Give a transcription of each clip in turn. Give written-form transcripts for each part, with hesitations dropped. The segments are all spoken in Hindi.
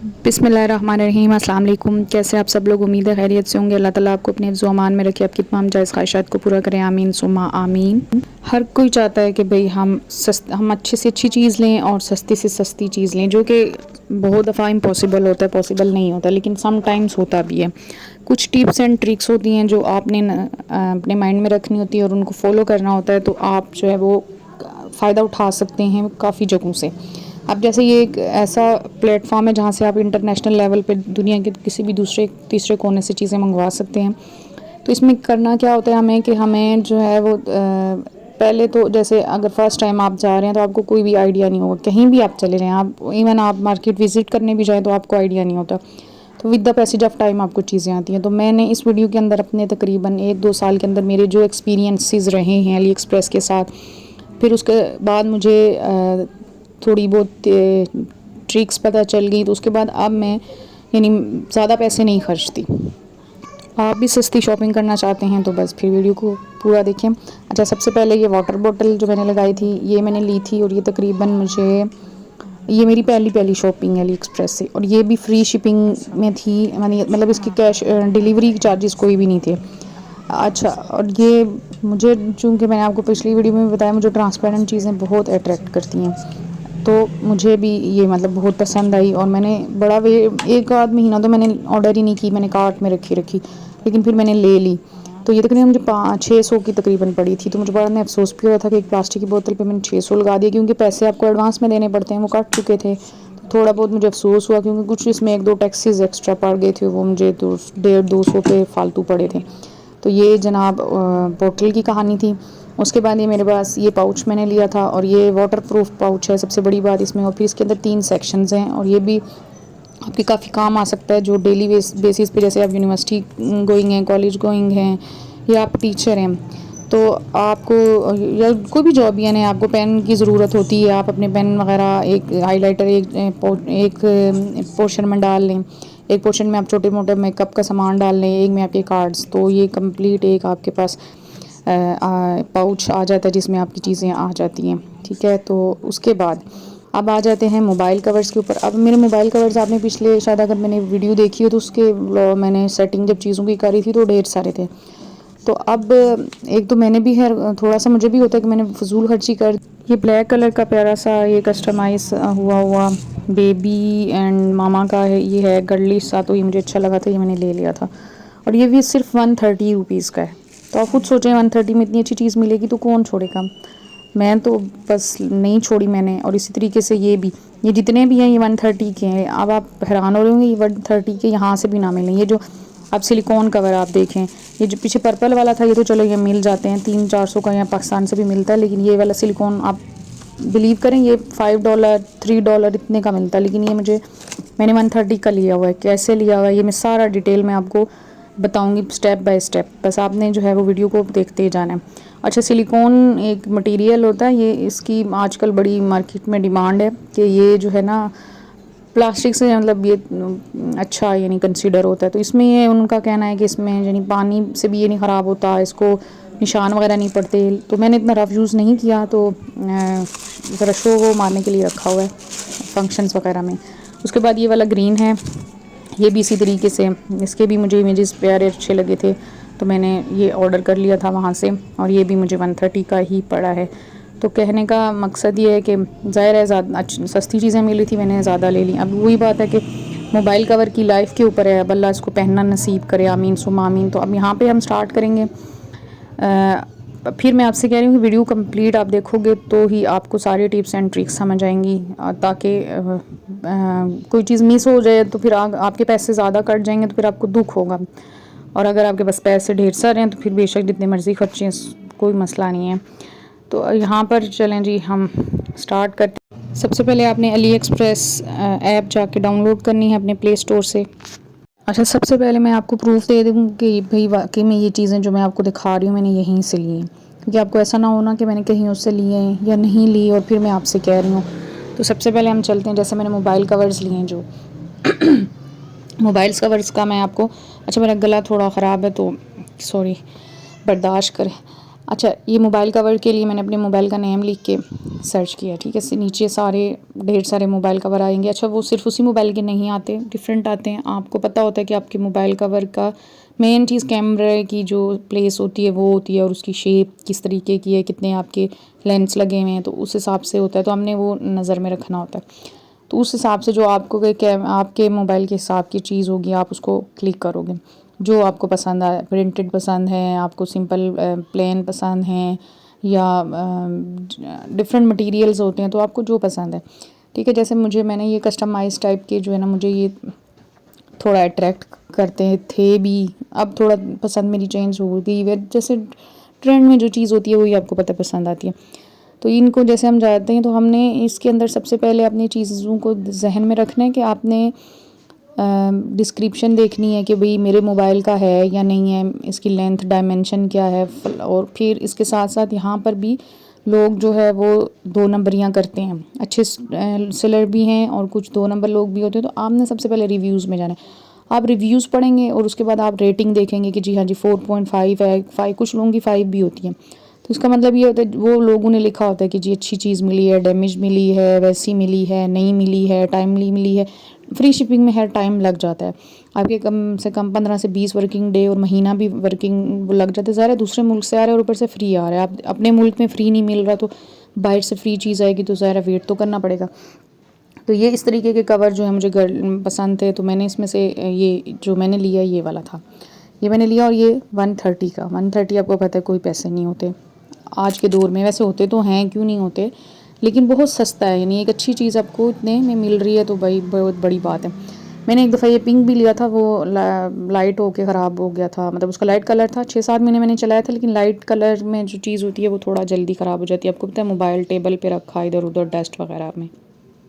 बिस्मिल्लाहिर्रहमानिर्रहीम, अस्सलाम वालेकुम। कैसे आप सब लोग? उम्मीद है खैरियत से होंगे। अल्लाह ताला आपको अपने हिफ्ज़ व अमान में रखे, आपकी तमाम जायज़ ख्वाहिशात को पूरा करें, आमीन सुम्मा आमीन। हर कोई चाहता है कि भाई हम अच्छी से अच्छी चीज़ लें और सस्ती से सस्ती चीज़ लें, जो कि बहुत दफ़ा इम्पॉसिबल होता है, पॉसिबल नहीं होता, लेकिन सम टाइम्स होता भी है। कुछ टिप्स एंड ट्रिक्स होती हैं जो आपने अपने माइंड में रखनी होती है और उनको फॉलो करना होता है, तो आप जो है वो फ़ायदा उठा सकते हैं काफ़ी जगहों से। अब जैसे ये एक ऐसा प्लेटफॉर्म है जहाँ से आप इंटरनेशनल लेवल पे दुनिया के किसी भी दूसरे तीसरे कोने से चीज़ें मंगवा सकते हैं। तो इसमें करना क्या होता है हमें कि हमें जो है वो पहले तो जैसे अगर फ़र्स्ट टाइम आप जा रहे हैं तो आपको कोई भी आइडिया नहीं होगा, कहीं भी आप चले जाएँ, आप इवन आप मार्केट विज़िट करने भी जाएँ तो आपको आइडिया नहीं होता। तो with the passage of time आपको चीज़ें आती हैं। तो मैंने इस वीडियो के अंदर अपने तकरीबन 1-2 साल के अंदर मेरे जो एक्सपीरियंसेस रहे हैं अली एक्सप्रेस के साथ, फिर उसके बाद मुझे थोड़ी बहुत ट्रिक्स पता चल गई, तो उसके बाद अब मैं यानी ज़्यादा पैसे नहीं खर्चती। आप भी सस्ती शॉपिंग करना चाहते हैं तो बस फिर वीडियो को पूरा देखें। अच्छा, सबसे पहले ये वाटर बॉटल जो मैंने लगाई थी ये मैंने ली थी, और ये तकरीबन मुझे ये मेरी पहली शॉपिंग है अली एक्सप्रेस से, और ये भी फ्री शिपिंग में थी। मतलब इसकी कैश डिलीवरी चार्जेस कोई भी नहीं थे। अच्छा, और ये मुझे, चूँकि मैंने आपको पिछली वीडियो में भी बताया, मुझे ट्रांसपेरेंट चीज़ें बहुत अट्रैक्ट करती हैं, तो मुझे भी ये मतलब बहुत पसंद आई। और मैंने बड़ा वे 1 आध महीना तो मैंने ऑर्डर ही नहीं की, मैंने कार्ट में रखी, लेकिन फिर मैंने ले ली। तो ये तकरीबन मुझे 500-600 की तकरीबन पड़ी थी। तो मुझे बड़ा अफसोस भी हो रहा था कि एक प्लास्टिक की बोतल पे मैंने 600 लगा दिया, क्योंकि पैसे आपको एडवांस में देने पड़ते हैं, वो कट चुके थे। तो थोड़ा बहुत मुझे अफसोस हुआ, क्योंकि कुछ इसमें 1-2 टैक्सीज़ एक्स्ट्रा पड़ गए थे, वो मुझे तो 150-200 पे फालतू पड़े थे। तो ये जनाब बोतल की कहानी थी। उसके बाद ये मेरे पास ये पाउच मैंने लिया था, और ये वाटरप्रूफ पाउच है, सबसे बड़ी बात इसमें। और फिर इसके अंदर 3 सेक्शंस हैं, और ये भी आपके काफ़ी काम आ सकता है, जो डेली बेसिस पे, जैसे आप यूनिवर्सिटी गोइंग हैं, कॉलेज गोइंग हैं, या आप टीचर हैं, तो आपको या कोई भी जॉब है ना, आपको पेन की ज़रूरत होती है। आप अपने पेन वगैरह, एक हाइलाइटर एक पोर्शन में डाल लें, एक पोर्शन में आप छोटे मोटे मेकअप का सामान डाल लें, एक में आपके कार्ड्स, तो ये कंप्लीट एक आपके पास पाउच आ जाता है जिसमें आपकी चीज़ें आ जाती हैं। ठीक है, तो उसके बाद अब आ जाते हैं मोबाइल कवर्स के ऊपर। अब मेरे मोबाइल कवर्स आपने पिछले, शायद अगर मैंने वीडियो देखी हो तो उसके मैंने सेटिंग जब चीज़ों की करी थी तो ढेर सारे थे। तो अब एक तो मैंने भी है, थोड़ा सा मुझे भी होता है कि मैंने फजूल खर्ची कर। ये ब्लैक कलर का प्यारा सा ये कस्टमाइज़ हुआ बेबी एंड मामा का है, ये है गर्ली सा, तो ये मुझे अच्छा लगा था, ये मैंने ले लिया था। और ये भी सिर्फ 130 रुपीज़ का है। तो आप खुद सोचें, 130 में इतनी अच्छी चीज़ मिलेगी तो कौन छोड़ेगा। मैं तो बस नहीं छोड़ी मैंने। और इसी तरीके से ये जितने भी हैं ये 130 के हैं। अब आप हैरान हो रहे होंगे, ये 130 के यहाँ से भी ना मिलें। ये जो आप सिलिकॉन कवर आप देखें, ये जो पीछे पर्पल वाला था, ये तो चलो ये मिल जाते हैं 300-400 का, यहाँ पाकिस्तान से भी मिलता है, लेकिन ये वाला सिलिकॉन आप बिलीव करें ये $5 $3 इतने का मिलता है, लेकिन ये मैंने 130 का लिया हुआ है। कैसे लिया हुआ है ये मैं सारा डिटेल में आपको बताऊंगी स्टेप बाय स्टेप, बस आपने जो है वो वीडियो को देखते ही जाना है। अच्छा, सिलिकॉन एक मटेरियल होता है, ये इसकी आजकल बड़ी मार्केट में डिमांड है कि ये जो है ना प्लास्टिक से मतलब ये अच्छा यानी कंसीडर होता है। तो इसमें ये उनका कहना है कि इसमें यानी पानी से भी ये नहीं ख़राब होता, इसको निशान वगैरह नहीं पड़ते। तो मैंने इतना रफ यूज़ नहीं किया, तो ज़रा शो वो मारने के लिए रखा हुआ है फंक्शंस वगैरह में। उसके बाद ये वाला ग्रीन है, ये भी इसी तरीके से, इसके भी मुझे इमेजेस प्यारे अच्छे लगे थे, तो मैंने ये ऑर्डर कर लिया था वहाँ से, और ये भी मुझे 130 का ही पड़ा है। तो कहने का मकसद ये है कि ज़ाहिर है ज़्यादा सस्ती चीज़ें मिली थी, मैंने ज़्यादा ले ली। अब वही बात है कि मोबाइल कवर की लाइफ के ऊपर है, अब अल्लाह इसको पहनना नसीब करे, आमीन सुम्मा आमीन। तो अब यहाँ पे हम स्टार्ट करेंगे। फिर मैं आपसे कह रही हूँ कि वीडियो कंप्लीट आप देखोगे तो ही आपको सारे टिप्स एंड ट्रिक्स समझ आएंगी, ताकि कोई चीज़ मिस हो जाए तो फिर आपके पैसे ज़्यादा कट जाएंगे, तो फिर आपको दुख होगा। और अगर आपके पास पैसे ढेर सारे हैं तो फिर बेशक जितने मर्ज़ी खर्चें, कोई मसला नहीं है। तो यहाँ पर चलें जी, हम स्टार्ट करते हैं। सबसे पहले आपने अली एक्सप्रेस ऐप जाके डाउनलोड करनी है अपने प्ले स्टोर से। अच्छा, सबसे पहले मैं आपको प्रूफ दे दूँ कि भाई वाकई में ये चीज़ें जो मैं आपको दिखा रही हूँ मैंने यहीं से ली हैं, क्योंकि आपको ऐसा ना हो ना कि मैंने कहीं उससे लिए हैं या नहीं ली और फिर मैं आपसे कह रही हूँ। तो सबसे पहले हम चलते हैं, जैसे मैंने मोबाइल कवर्स लिए हैं जो मोबाइल कवर्स का मैं आपको, अच्छा मेरा गला थोड़ा ख़राब है तो सॉरी, बर्दाश्त करें। अच्छा, ये मोबाइल कवर के लिए मैंने अपने मोबाइल का नेम लिख के सर्च किया, ठीक है। नीचे सारे ढेर सारे मोबाइल कवर आएंगे। अच्छा, वो सिर्फ उसी मोबाइल के नहीं आते, डिफरेंट आते हैं। आपको पता होता है कि आपके मोबाइल कवर का मेन चीज़ कैमरे की जो प्लेस होती है वो होती है, और उसकी शेप किस तरीके की है, कितने आपके लेंस लगे हुए हैं, तो उस हिसाब से होता है। तो हमने वो नज़र में रखना होता है। तो उस हिसाब से जो आपको आपके मोबाइल के हिसाब की चीज़ होगी, आप उसको क्लिक करोगे। जो आपको पसंद आए, प्रिंटेड पसंद है आपको, सिंपल प्लेन पसंद हैं, या डिफरेंट मटेरियल्स होते हैं, तो आपको जो पसंद है, ठीक है। जैसे मैंने ये कस्टमाइज़ टाइप के जो है ना, मुझे ये थोड़ा अट्रैक्ट करते थे भी। अब थोड़ा पसंद मेरी चेंज हो गई है। जैसे ट्रेंड में जो चीज़ होती है वही आपको पता पसंद आती है। तो इनको जैसे हम जाते हैं, तो हमने इसके अंदर सबसे पहले अपनी चीज़ों को जहन में रखना है कि आपने डिस्क्रिप्शन देखनी है कि भाई मेरे मोबाइल का है या नहीं है, इसकी लेंथ डायमेंशन क्या है। और फिर इसके साथ साथ यहाँ पर भी लोग जो है वो 2 नंबरियाँ करते हैं। अच्छे सेलर भी हैं और कुछ 2 नंबर लोग भी होते हैं। तो आपने सबसे पहले रिव्यूज़ में जाना है। आप रिव्यूज़ पढ़ेंगे और उसके बाद आप रेटिंग देखेंगे कि जी हाँ जी 4.5 है, 5, कुछ लोगों की 5 भी होती है। तो इसका मतलब ये होता है, वो लोगों ने लिखा होता है कि जी अच्छी चीज़ मिली है, डैमेज मिली है, वैसी मिली है, नहीं मिली है, टाइमली मिली है। फ्री शिपिंग में हर टाइम लग जाता है आपके, कम से कम 15 से 20 वर्किंग डे और महीना भी वर्किंग लग जाते हैं। ज़ाहिर दूसरे मुल्क से आ रहा है और ऊपर से फ्री आ रहा है। आप अपने मुल्क में फ्री नहीं मिल रहा, तो बाहर से फ्री चीज़ आएगी तो ज़ाहिर वेट तो करना पड़ेगा। तो ये इस तरीके के कवर जो है मुझे पसंद थे। तो मैंने इसमें से ये जो मैंने लिया ये वाला था, ये मैंने लिया। और ये 130 का, 130 आपको पता है कोई पैसे नहीं होते आज के दौर में। वैसे होते तो हैं, क्यों नहीं होते, लेकिन बहुत सस्ता है। यानी एक अच्छी चीज़ आपको इतने में मिल रही है तो भाई बहुत बड़ी बात है। मैंने एक दफ़ा ये पिंक भी लिया था, वो लाइट होके ख़राब हो गया था। मतलब उसका लाइट कलर था, 6-7 महीने मैंने चलाया था, लेकिन लाइट कलर में जो चीज़ होती है वो थोड़ा जल्दी ख़राब हो जाती है। आपको पता है, मोबाइल टेबल पे रखा इधर उधर डस्ट वगैरह में।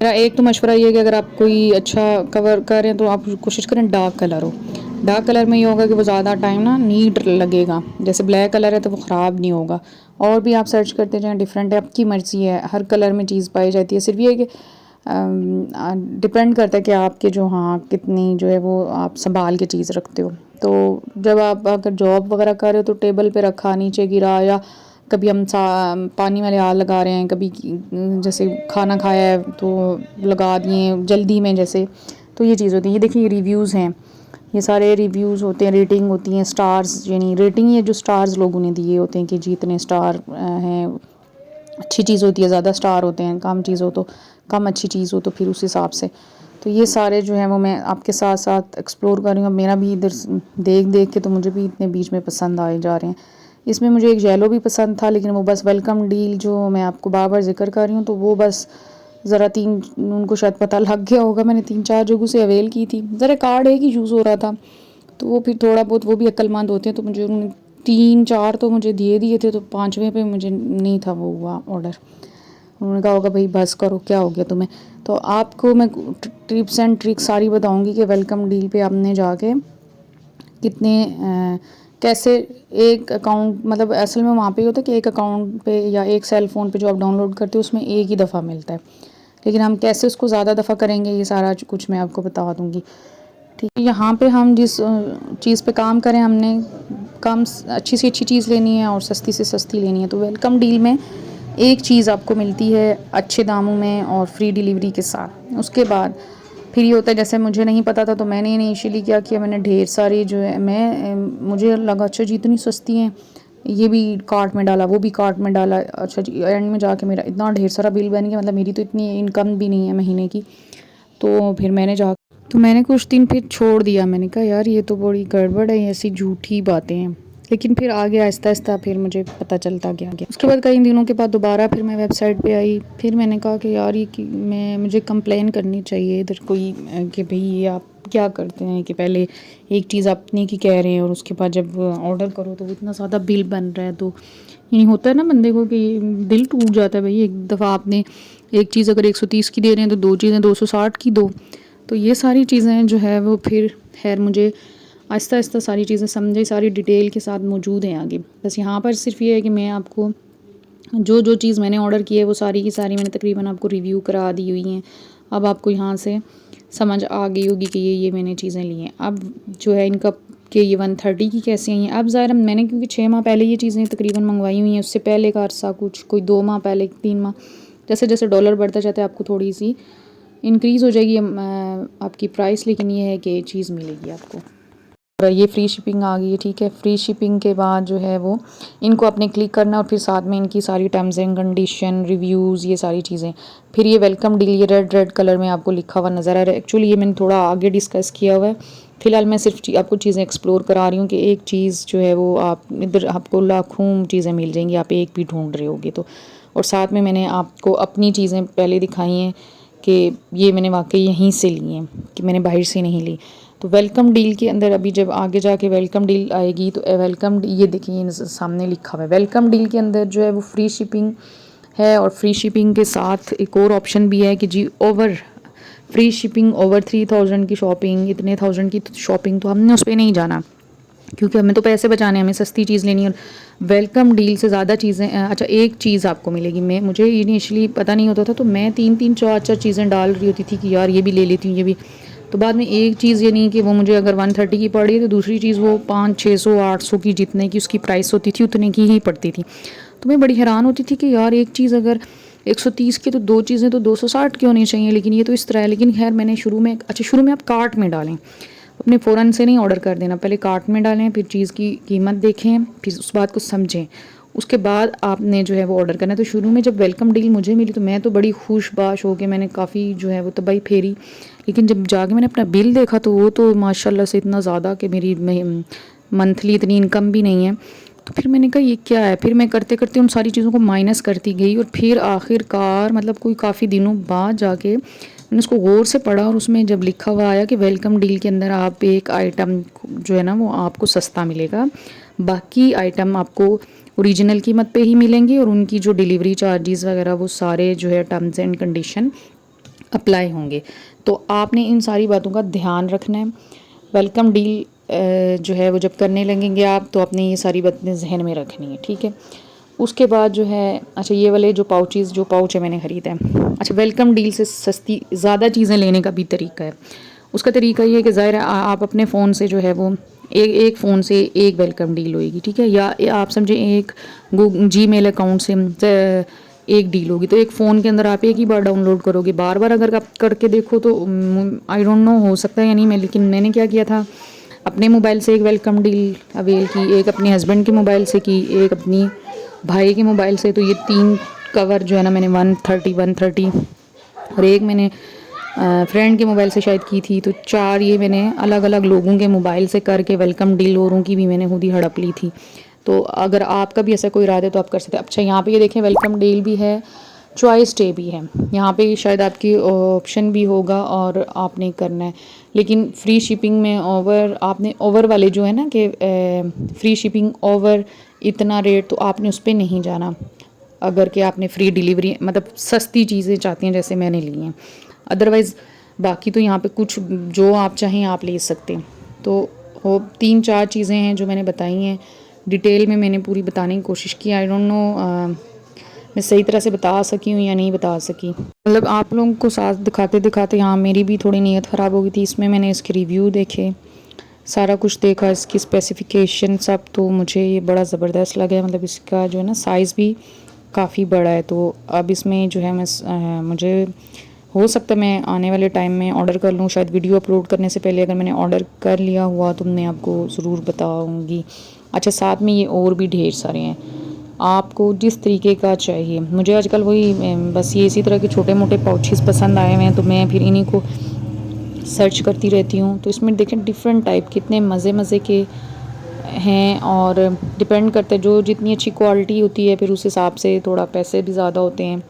मेरा एक तो मशवरा ये है कि अगर आप कोई अच्छा कवर करें तो आप कोशिश करें डार्क कलर हो। डार्क कलर में ये होगा कि वो ज़्यादा टाइम ना नीट लगेगा। जैसे ब्लैक कलर है तो वो ख़राब नहीं होगा। और भी आप सर्च करते जाएँ, डिफरेंट है, आपकी मर्ज़ी है, हर कलर में चीज़ पाई जाती है। सिर्फ ये है कि डिपेंड करता है कि आपके जो हाँ कितनी जो है वो आप संभाल के चीज़ रखते हो। तो जब आप अगर जॉब वगैरह कर रहे हो तो टेबल पे रखा, नीचे गिरा, या कभी हम पानी वाले आग लगा रहे हैं, कभी जैसे खाना खाया है तो लगा दिए जल्दी में जैसे। तो ये चीज़ होती है। ये देखिए रिव्यूज़ हैं, ये सारे रिव्यूज़ होते हैं, रेटिंग होती हैं, स्टार्स, यानी रेटिंग ये जो स्टार्स लोगों ने दिए होते हैं कि जी इतने स्टार हैं। अच्छी चीज़ होती है ज़्यादा स्टार होते हैं, कम चीज़ हो तो कम अच्छी चीज़ हो तो फिर उस हिसाब से। तो ये सारे जो हैं वो मैं आपके साथ साथ एक्सप्लोर कर रही हूँ। मेरा भी इधर देख देख के तो मुझे भी इतने बीच में पसंद आए जा रहे हैं। इसमें मुझे एक येलो भी पसंद था, लेकिन वो बस वेलकम डील जो मैं आपको बार बार जिक्र कर रही हूँ, तो वो बस ज़रा उनको शायद पता लग गया होगा। मैंने 3-4 जगहों से अवेल की थी, ज़रा कार्ड एक ही यूज़ हो रहा था, तो वो फिर थोड़ा बहुत, वो भी अक्लमंद होते हैं, तो मुझे उन्होंने 3-4 तो मुझे दिए थे, तो 5वें पे मुझे नहीं था वो हुआ ऑर्डर। उन्होंने कहा होगा भाई बस करो, क्या हो गया तुम्हें। तो आपको मैं टिप्स एंड ट्रिक्स सारी बताऊंगी कि वेलकम डील पे आपने जाके कितने कैसे एक अकाउंट, मतलब असल में वहाँ पे होता है कि एक अकाउंट पे या एक सेल फ़ोन पे जो आप डाउनलोड करते हो उसमें एक ही दफ़ा मिलता है, लेकिन हम कैसे उसको ज़्यादा दफ़ा करेंगे ये सारा कुछ मैं आपको बता दूँगी। ठीक है, यहाँ पे हम जिस चीज़ पे काम करें, हमने कम अच्छी से अच्छी चीज़ लेनी है और सस्ती से सस्ती लेनी है। तो वेलकम डील में एक चीज़ आपको मिलती है अच्छे दामों में और फ्री डिलीवरी के साथ। उसके बाद फिर ये होता है, जैसे मुझे नहीं पता था तो मैंने इनिशियली क्या किया, मैंने ढेर सारी जो है मुझे लगा अच्छा जी इतनी सस्ती हैं, ये भी कार्ट में डाला, वो भी कार्ट में डाला। अच्छा जी एंड में जाके मेरा इतना ढेर सारा बिल बन गया, मतलब मेरी तो इतनी इनकम भी नहीं है महीने की। तो फिर मैंने कुछ दिन फिर छोड़ दिया। मैंने कहा यार ये तो बड़ी गड़बड़ है, ऐसी झूठी बातें हैं। लेकिन फिर आगे आहिस्ता आहिस्ता फिर मुझे पता चलता गया। उसके बाद कई दिनों के बाद दोबारा फिर मैं वेबसाइट पे आई। फिर मैंने कहा कि यार ये मुझे कंप्लेन करनी चाहिए इधर कोई कि भाई ये आप क्या करते हैं कि पहले एक चीज़ अपनी की कह रहे हैं और उसके बाद जब ऑर्डर करो तो इतना ज़्यादा बिल बन रहा है। तो यही होता है ना बंदे को कि दिल टूट जाता है। भाई एक दफ़ा आपने एक चीज़ अगर 130 की दे रहे हैं तो 2 चीज़ें 260 की दो। तो ये सारी चीज़ें जो है वो फिर खैर मुझे आहिस्ता आहिस्ता सारी चीज़ें समझी, सारी डिटेल के साथ मौजूद हैं आगे। बस यहाँ पर सिर्फ ये है कि मैं आपको जो जो चीज़ मैंने ऑर्डर की है वो सारी की सारी मैंने तकरीबन आपको रिव्यू करा दी हुई हैं। अब आपको यहाँ से समझ आ गई होगी कि ये मैंने चीज़ें ली हैं। अब जो है इनका कि ये 130 की कैसी आई हैं। अब ज़ाहिर मैंने क्योंकि 6 माह पहले ये चीज़ें तकरीबन मंगवाई हुई हैं, उससे पहले का अरसा कुछ कोई 2 माह पहले 3 माह जैसे जैसे डॉलर बढ़ता जाता है आपको थोड़ी सी इंक्रीज़ हो जाएगी आपकी प्राइस, लेकिन ये है कि ये चीज़ मिलेगी आपको। और ये फ्री शिपिंग आ गई है, ठीक है। फ्री शिपिंग के बाद जो है वो इनको आपने क्लिक करना और फिर साथ में इनकी सारी टर्म्स एंड कंडीशन, रिव्यूज़, ये सारी चीज़ें। फिर ये वेलकम डील, ये रेड रेड कलर में आपको लिखा हुआ नज़र आ रहा है। एक्चुअली ये मैंने थोड़ा आगे डिस्कस किया हुआ है, फ़िलहाल मैं सिर्फ आपको चीज़ें एक्सप्लोर करा रही हूँ कि एक चीज़ जो है वो आप इधर आपको लाखों चीज़ें मिल जाएंगी, आप एक भी ढूंढ रहे होगे तो। और साथ में मैंने आपको अपनी चीज़ें पहले दिखाई हैं कि ये मैंने वाकई यहीं से ली हैं, कि मैंने बाहर से नहीं ली। तो वेलकम डील के अंदर अभी जब आगे जाके वेलकम डील आएगी तो वेलकम, ये देखिए सामने लिखा हुआ है वेलकम डील के अंदर जो है वो फ्री शिपिंग है। और फ्री शिपिंग के साथ एक और ऑप्शन भी है कि जी ओवर फ्री शिपिंग ओवर 3000 की शॉपिंग, इतने थाउजेंड की शॉपिंग, तो हमने उस पर नहीं जाना क्योंकि हमें तो पैसे बचाने, हमें सस्ती चीज़ लेनी है। और वेलकम डील से ज़्यादा चीज़ें, अच्छा एक चीज़ आपको मिलेगी। मुझे इनिशियली पता नहीं होता था तो मैं 3-3 4-4 चीज़ें डाल रही होती थी कि यार ये भी ले लेती हूँ, ये भी। तो बाद में एक चीज़ ये नहीं कि वो मुझे अगर 130 की पड़ी तो दूसरी चीज़ वो 500-600-800 की, जितने की उसकी प्राइस होती थी उतने की ही पड़ती थी। तो मैं बड़ी हैरान होती थी कि यार एक चीज़ अगर 130 की तो दो चीज़ें तो 260 की होनी चाहिए, लेकिन ये तो इस तरह है। लेकिन खैर मैंने शुरू में आप कार्ट में डालें, अपने फ़ौरन से नहीं ऑर्डर कर देना, पहले कार्ट में डालें, फिर चीज़ की कीमत देखें, फिर उस बात को समझें, उसके बाद आपने जो है वो ऑर्डर करना है। तो शुरू में जब वेलकम डील मुझे मिली तो मैं तो बड़ी खुशबाश हो के मैंने काफ़ी जो है वो तबाही फेरी। लेकिन जब जाके मैंने अपना बिल देखा तो वो तो माशाल्लाह से इतना ज़्यादा कि मेरी मंथली इतनी इनकम भी नहीं है। तो फिर मैंने कहा ये क्या है, फिर मैं करते करते उन सारी चीज़ों को माइनस करती गई और फिर आखिरकार मतलब कोई काफ़ी दिनों बाद जाके मैंने उसको गौर से पढ़ा और उसमें जब लिखा हुआ आया कि वेलकम डील के अंदर आप एक आइटम जो है ना वो आपको सस्ता मिलेगा, बाकी आइटम आपको ओरिजिनल कीमत पे ही मिलेंगे और उनकी जो डिलीवरी चार्जेस वगैरह वो सारे जो है टर्म्स एंड कंडीशन अप्लाई होंगे। तो आपने इन सारी बातों का ध्यान रखना है। वेलकम डील जो है वो जब करने लगेंगे आप तो अपने ये सारी बातें जहन में रखनी है, ठीक है। उसके बाद जो है, अच्छा ये वाले जो पाउच है मैंने ख़रीदा है। अच्छा वेलकम डील से सस्ती ज़्यादा चीज़ें लेने का भी तरीका है। उसका तरीका ये है कि ज़ाहिर है आप अपने फ़ोन से जो है वो एक फ़ोन से एक वेलकम डील होएगी, ठीक है। या आप समझें एक जीमेल अकाउंट से एक डील होगी, तो एक फ़ोन के अंदर आप एक ही बार डाउनलोड करोगे। बार बार अगर आप करके देखो तो आई डोंट नो, हो सकता है या नहीं, लेकिन मैंने क्या किया था, अपने मोबाइल से एक वेलकम डील अवेल की, एक अपने हस्बैंड के मोबाइल से की, एक अपनी भाई के मोबाइल से। तो ये 3 कवर जो है ना मैंने 130 और एक मैंने फ्रेंड के मोबाइल से शायद की थी। तो 4 ये मैंने अलग अलग लोगों के मोबाइल से करके वेलकम डील औरों की भी मैंने खुद ही हड़प ली थी। तो अगर आपका भी ऐसा कोई इरादा है तो आप कर सकते हैं। अच्छा यहाँ पे ये देखें वेलकम डील भी है, चॉइस डे भी है। यहाँ पे शायद आपकी ऑप्शन भी होगा और आपने करना है, लेकिन फ्री शिपिंग में आपने ओवर वाले जो है ना कि फ्री शिपिंग ओवर इतना रेट, तो आपने उस पर नहीं जाना अगर कि आपने फ्री डिलीवरी मतलब सस्ती चीज़ें चाहती हैं जैसे मैंने ली हैं। अदरवाइज़ बाकी तो यहाँ पे कुछ जो आप चाहें आप ले सकते हैं। तो वो 3-4 चीज़ें हैं जो मैंने बताई हैं, डिटेल में मैंने पूरी बताने की कोशिश की। आई डोंट नो मैं सही तरह से बता सकी हूँ या नहीं बता सकी। मतलब आप लोगों को साथ दिखाते दिखाते यहाँ मेरी भी थोड़ी नीयत ख़राब हो गई थी। इसमें मैंने इसके रिव्यू देखे, सारा कुछ देखा, इसकी स्पेसिफ़िकेशन सब, तो मुझे ये बड़ा ज़बरदस्त लगा। मतलब इसका जो है ना साइज़ भी काफ़ी बड़ा है। तो अब इसमें जो है मुझे हो सकता है मैं आने वाले टाइम में ऑर्डर कर लूँ, शायद वीडियो अपलोड करने से पहले अगर मैंने ऑर्डर कर लिया हुआ तो मैं आपको ज़रूर बताऊँगी। अच्छा साथ में ये और भी ढेर सारे हैं, आपको जिस तरीके का चाहिए। मुझे आजकल वही बस ये इसी तरह के छोटे मोटे पाउचेस पसंद आए हुए हैं, तो मैं फिर इन्हीं को सर्च करती रहती हूँ। तो इसमें देखें डिफरेंट टाइप कितने मज़े मज़े के हैं, और डिपेंड करता है जो जितनी अच्छी क्वालिटी होती है फिर उस हिसाब से थोड़ा पैसे भी ज़्यादा होते हैं,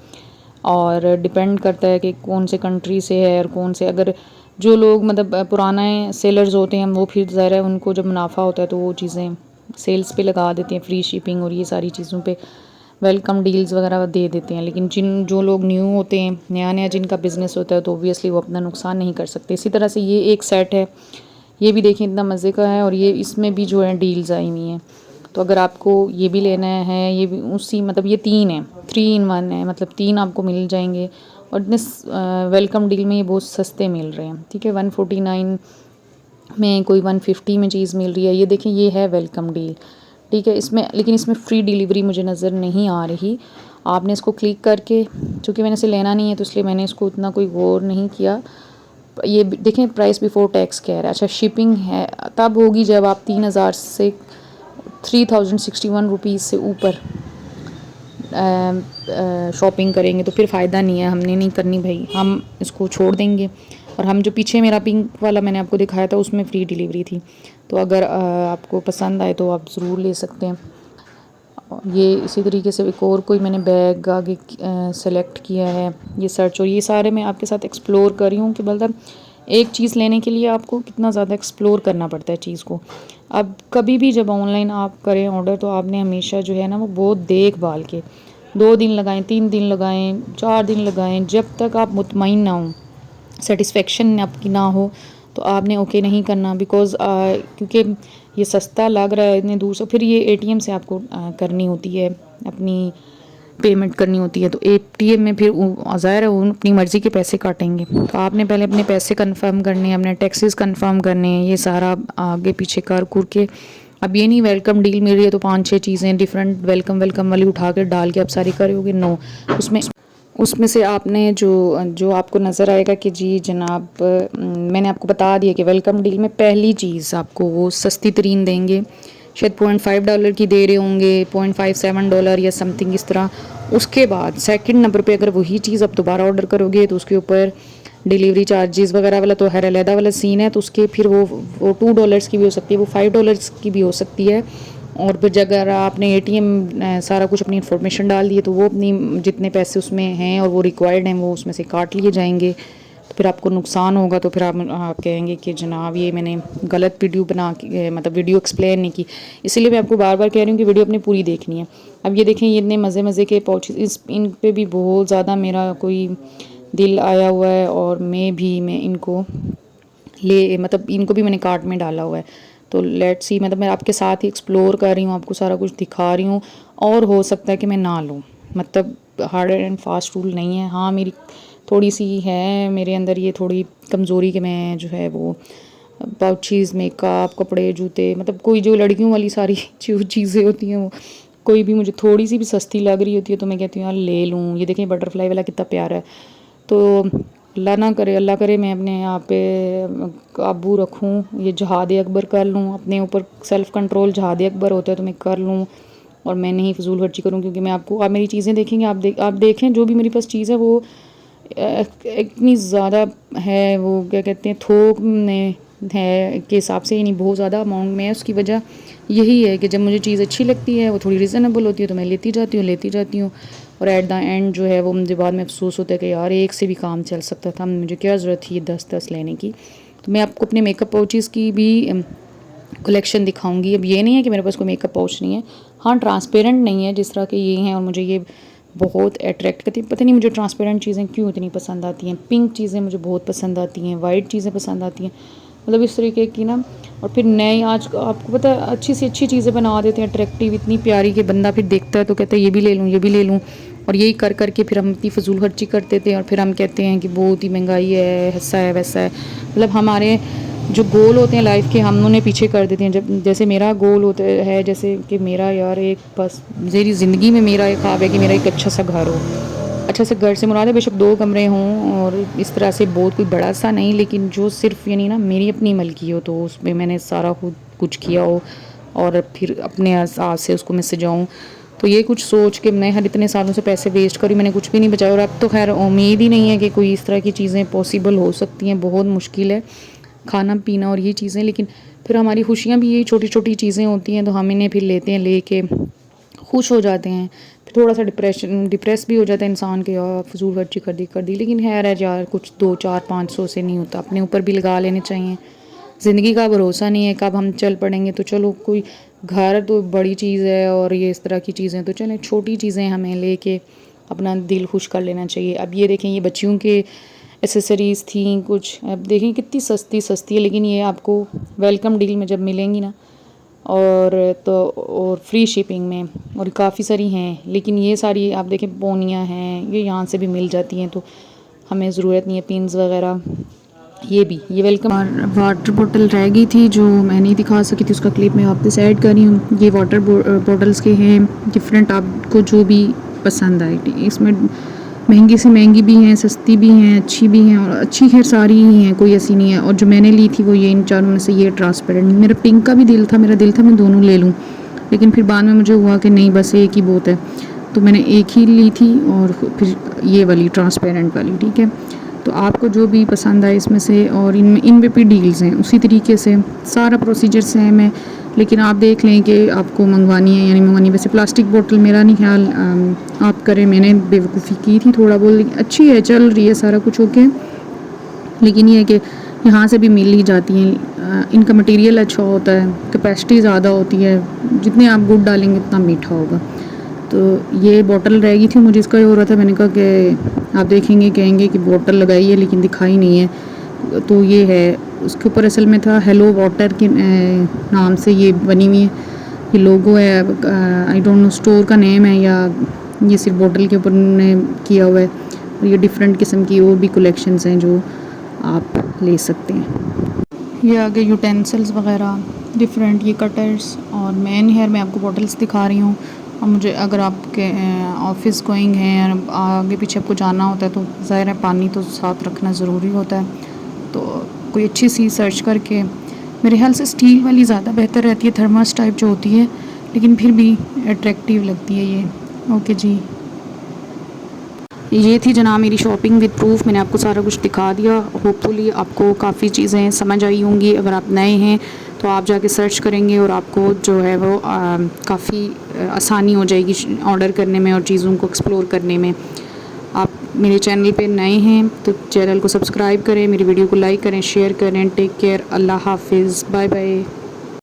और डिपेंड करता है कि कौन से कंट्री से है और कौन से। अगर जो लोग मतलब पुराने सेलर्स होते हैं वो फिर ज़ाहिर है उनको जब मुनाफा होता है तो वो चीज़ें सेल्स पे लगा देते हैं, फ्री शिपिंग और ये सारी चीज़ों पे वेलकम डील्स वगैरह दे देते हैं। लेकिन जो लोग न्यू होते हैं, नया नया जिनका बिज़नेस होता है, तो ऑब्वियसली वो अपना नुकसान नहीं कर सकते। इसी तरह से ये एक सेट है, ये भी देखें इतना मज़े का है, और ये इसमें भी जो है डील्स आई हुई हैं। तो अगर आपको ये भी लेना है, ये भी उसी मतलब ये 3 है, 3 in 1 है, मतलब 3 आपको मिल जाएंगे। और इतने वेलकम डील में ये बहुत सस्ते मिल रहे हैं, ठीक है। 149 में कोई 150 में चीज़ मिल रही है। ये देखें ये है वेलकम डील, ठीक है। इसमें लेकिन इसमें फ्री डिलीवरी मुझे नज़र नहीं आ रही। आपने इसको क्लिक करके, चूँकि मैंने इसे लेना नहीं है तो इसलिए मैंने इसको उतना कोई गौर नहीं किया। ये देखें प्राइस बिफोर टैक्स कह रहा है। अच्छा, शिपिंग है तब होगी जब आप 3000 से 3061 रुपीज़ से ऊपर शॉपिंग करेंगे तो फिर फ़ायदा नहीं है, हमने नहीं करनी भाई, हम इसको छोड़ देंगे। और हम जो पीछे मेरा पिंक वाला मैंने आपको दिखाया था उसमें फ्री डिलीवरी थी। तो अगर आपको पसंद आए तो आप ज़रूर ले सकते हैं। ये इसी तरीके से एक और कोई मैंने बैग आगे सेलेक्ट किया है, ये सर्च, और ये सारे मैं आपके साथ एक्सप्लोर कर रही हूँ कि मतलब एक चीज़ लेने के लिए आपको कितना ज़्यादा एक्सप्लोर करना पड़ता है चीज़ को। अब कभी भी जब ऑनलाइन आप करें ऑर्डर तो आपने हमेशा जो है ना वो बहुत देखभाल के 2 दिन लगाएं, 3 दिन लगाएं, 4 दिन लगाएं, जब तक आप मुतमईन ना हो, सेटिस्फेक्शन आपकी ना हो तो आपने ओके नहीं करना। बिकॉज़ क्योंकि ये सस्ता लग रहा है इतने दूर से, फिर ये एटीएम से आपको करनी होती है, अपनी पेमेंट करनी होती है। तो एटीएम में फिर ज़ाहिर है वो अपनी मर्ज़ी के पैसे काटेंगे। तो आपने पहले अपने पैसे कंफर्म करने हैं, अपने टैक्सेस कंफर्म करने हैं, ये सारा आगे पीछे कर कुर के। अब ये नहीं वेलकम डील मिल रही है तो 5-6 चीज़ें डिफरेंट वेलकम वाली उठा कर डाल के आप सारी करोगे, नो। उसमें से आपने जो आपको नज़र आएगा कि जी जनाब, मैंने आपको बता दिया कि वेलकम डील में पहली चीज़ आपको वो सस्ती तरीन देंगे, शायद $0.5 की दे रहे होंगे, $0.57 या समथिंग इस तरह। उसके बाद सेकंड नंबर पे अगर वही चीज़ आप दोबारा ऑर्डर करोगे तो उसके ऊपर डिलीवरी चार्जेस वगैरह वाला तो हर अलहदा वाला सीन है। तो उसके फिर वो $2 की भी हो सकती है, वो $5 की भी हो सकती है। और फिर अगर आपने एटीएम सारा कुछ अपनी इन्फॉर्मेशन डाल दी है तो वो अपनी जितने पैसे उसमें हैं और वो रिक्वायर्ड हैं वो उसमें से काट लिए जाएंगे। तो फिर आपको नुकसान होगा। तो फिर आप कहेंगे कि जनाब ये मैंने गलत वीडियो बना के मतलब वीडियो एक्सप्लेन नहीं की। इसीलिए मैं आपको बार बार कह रही हूँ कि वीडियो अपनी पूरी देखनी है। अब ये देखें, ये इतने मज़े मज़े के पाउचेस, इन पे भी बहुत ज़्यादा मेरा कोई दिल आया हुआ है और मैं इनको मतलब इनको भी मैंने कार्ट में डाला हुआ है। तो लेट्स सी, मतलब मैं आपके साथ ही एक्सप्लोर कर रही हूँ, आपको सारा कुछ दिखा रही हूँ। और हो सकता है कि मैं ना लूँ, मतलब हार्ड एंड फास्ट रूल नहीं है। हाँ, मेरी थोड़ी सी है मेरे अंदर ये थोड़ी कमज़ोरी कि मैं जो है वो पाउचीज़, मेकअप, कपड़े, जूते, मतलब कोई जो लड़कियों वाली सारी जो चीज़ें होती हैं वो कोई भी मुझे थोड़ी सी भी सस्ती लग रही होती है तो मैं कहती हूँ यार ले लूँ। ये देखें बटरफ्लाई वाला कितना प्यारा है। तो अल्लाह करे मैं अपने यहाँ पे काबू रखूँ, ये जहाद अकबर कर लूँ, अपने ऊपर सेल्फ़ कंट्रोल जहाद अकबर होता है तो मैं कर लूँ और मैं नहीं फ़िजूल खर्ची करूँ। क्योंकि मैं आपको, आप मेरी चीज़ें देखेंगे, आप देखें जो भी मेरे पास चीज़ है वो इतनी ज़्यादा है, वो क्या कहते हैं थोक में है के हिसाब से, नहीं बहुत ज़्यादा अमाउंट में है। उसकी वजह यही है कि जब मुझे चीज़ अच्छी लगती है, वो थोड़ी रीज़नेबल होती है तो मैं लेती जाती हूँ और एट द एंड जो है वो मुझे बाद में अफसोस होता है कि यार एक से भी काम चल सकता था, मुझे क्या ज़रूरत थी 10 लेने की। तो मैं आपको अपने मेकअप पाउचेज़ की भी कलेक्शन दिखाऊंगी। अब ये नहीं है कि मेरे पास कोई मेकअप पाउच नहीं है, हाँ ट्रांसपेरेंट नहीं है जिस तरह के ये हैं, और मुझे ये बहुत अट्रैक्ट करती है। पता नहीं मुझे ट्रांसपेरेंट चीज़ें क्यों इतनी पसंद आती हैं। पिंक चीज़ें मुझे बहुत पसंद आती हैं, वाइट चीज़ें पसंद आती हैं, मतलब इस तरीके की ना। और फिर नए आज आपको पता है अच्छी से अच्छी चीज़ें बना देते हैं अट्रैक्टिव, इतनी प्यारी कि बंदा फिर देखता है तो कहता है ये भी ले लूँ, ये भी ले लूँ। और यही कर कर के फिर हम इतनी फजूल खर्ची करते थे और फिर हम कहते हैं कि बहुत ही महंगाई है, ऐसा है वैसा है। मतलब हमारे जो गोल होते हैं लाइफ के हम उन्हें पीछे कर देते हैं। जब जैसे मेरा गोल होता है जैसे कि मेरा यार एक बस मेरी ज़िंदगी में मेरा एक ख्वाब है कि मेरा एक अच्छा सा घर हो। अच्छा से घर से मुराद है बेशक 2 कमरे हों और इस तरह से बहुत कोई बड़ा सा नहीं, लेकिन जो सिर्फ यानी ना मेरी अपनी मलकी हो, तो उसमें मैंने सारा खुद कुछ किया हो और फिर अपने हिसाब से उसको मैं सजाऊँ। तो ये कुछ सोच के मैं हर इतने सालों से पैसे वेस्ट करी, मैंने कुछ भी नहीं बचाया। और अब तो खैर उम्मीद ही नहीं है कि कोई इस तरह की चीज़ें पॉसिबल हो सकती हैं, बहुत मुश्किल है खाना पीना और ये चीज़ें। लेकिन फिर हमारी खुशियाँ भी यही छोटी छोटी चीज़ें होती हैं, तो हम इन्हें फिर लेते हैं, लेके खुश हो जाते हैं। फिर थोड़ा सा डिप्रेस भी हो जाता है इंसान के, यार फजूल खर्ची कर दी। लेकिन खैर है यार, कुछ 2, 4, 500 से नहीं होता, अपने ऊपर भी लगा लेने चाहिए। ज़िंदगी का भरोसा नहीं है कब हम चल पड़ेंगे। तो चलो कोई घर तो बड़ी चीज़ है और ये इस तरह की चीज़ें, तो चलें छोटी चीज़ें हमें लेके अपना दिल खुश कर लेना चाहिए। अब ये देखें, ये बच्चियों के एसेसरीज़ थी कुछ, अब देखें कितनी सस्ती है, लेकिन ये आपको वेलकम डील में जब मिलेंगी ना और फ्री शिपिंग में, और काफ़ी सारी हैं। लेकिन ये सारी आप देखें पोनियाँ हैं, ये यहाँ से भी मिल जाती हैं, तो हमें ज़रूरत नहीं है पिन्स वगैरह। ये वेलकम। और वाटर बोतल रह गई थी जो मैं नहीं दिखा सकी थी, उसका क्लिप मैं आपसे ऐड कर रही हूँ। ये वाटर बॉटल्स के हैं डिफरेंट, आपको जो भी पसंद आए। इसमें महंगी से महंगी भी हैं, सस्ती भी हैं, अच्छी भी हैं, और अच्छी खैर सारी ही हैं, कोई ऐसी नहीं है। और जो मैंने ली थी वो ये इन चारों में से ये ट्रांसपेरेंट। मेरा पिंक का भी मेरा दिल था मैं दोनों ले लूँ, लेकिन फिर बाद में मुझे हुआ कि नहीं बस एक ही बहुत है, तो मैंने एक ही ली थी और फिर ये वाली ट्रांसपेरेंट वाली। ठीक है, तो आपको जो भी पसंद आए इसमें से, और इनमें भी डील्स हैं उसी तरीके से, सारा प्रोसीजर सेम है। लेकिन आप देख लें कि आपको मंगवानी है या नहीं मंगवानी। वैसे प्लास्टिक बोतल मेरा नहीं ख्याल आप करें, मैंने बेवकूफ़ी की थी थोड़ा बहुत, लेकिन अच्छी है, चल रही है, सारा कुछ ओके। लेकिन ये है कि यहाँ से भी मिल ही जाती हैं, इनका मटेरियल अच्छा होता है, कैपेसिटी ज़्यादा होती है, जितने आप गुड़ डालेंगे उतना मीठा होगा। तो ये बॉटल रह गई थी, मुझे इसका ये हो रहा था, मैंने कहा कि आप देखेंगे कहेंगे कि बॉटल लगाई है लेकिन दिखाई नहीं है। तो ये है, उसके ऊपर असल में था हेलो वाटर के नाम से ये बनी हुई है, ये लोगो है। आई डोंट नो स्टोर का नेम है या ये सिर्फ बॉटल के ऊपर उन्होंने किया हुआ है। और ये डिफरेंट किस्म की और भी कलेक्शंस हैं जो आप ले सकते हैं। ये आगे यूटेंसिल्स वगैरह डिफरेंट, ये कटर्स, और मेन हेयर मैं आपको बॉटल्स दिखा रही हूँ। और मुझे अगर आपके ऑफिस गोइंग हैं, आगे पीछे आपको जाना होता है, तो ज़ाहिर है पानी तो साथ रखना ज़रूरी होता है। तो कोई अच्छी सी सर्च करके, मेरे ख्याल से स्टील वाली ज़्यादा बेहतर रहती है, थर्मस टाइप जो होती है, लेकिन फिर भी अट्रैक्टिव लगती है ये। ओके जी, ये थी जनाब मेरी शॉपिंग विद प्रूफ। मैंने आपको सारा कुछ दिखा दिया। होपफुली आपको काफ़ी चीज़ें समझ आई होंगी। अगर आप नए हैं तो आप जाके सर्च करेंगे और आपको जो है वो काफ़ी आसानी हो जाएगी ऑर्डर करने में और चीज़ों को एक्सप्लोर करने में। आप मेरे चैनल पे नए हैं तो चैनल को सब्सक्राइब करें, मेरी वीडियो को लाइक करें, शेयर करें। टेक केयर, अल्लाह हाफिज़, बाय बाय।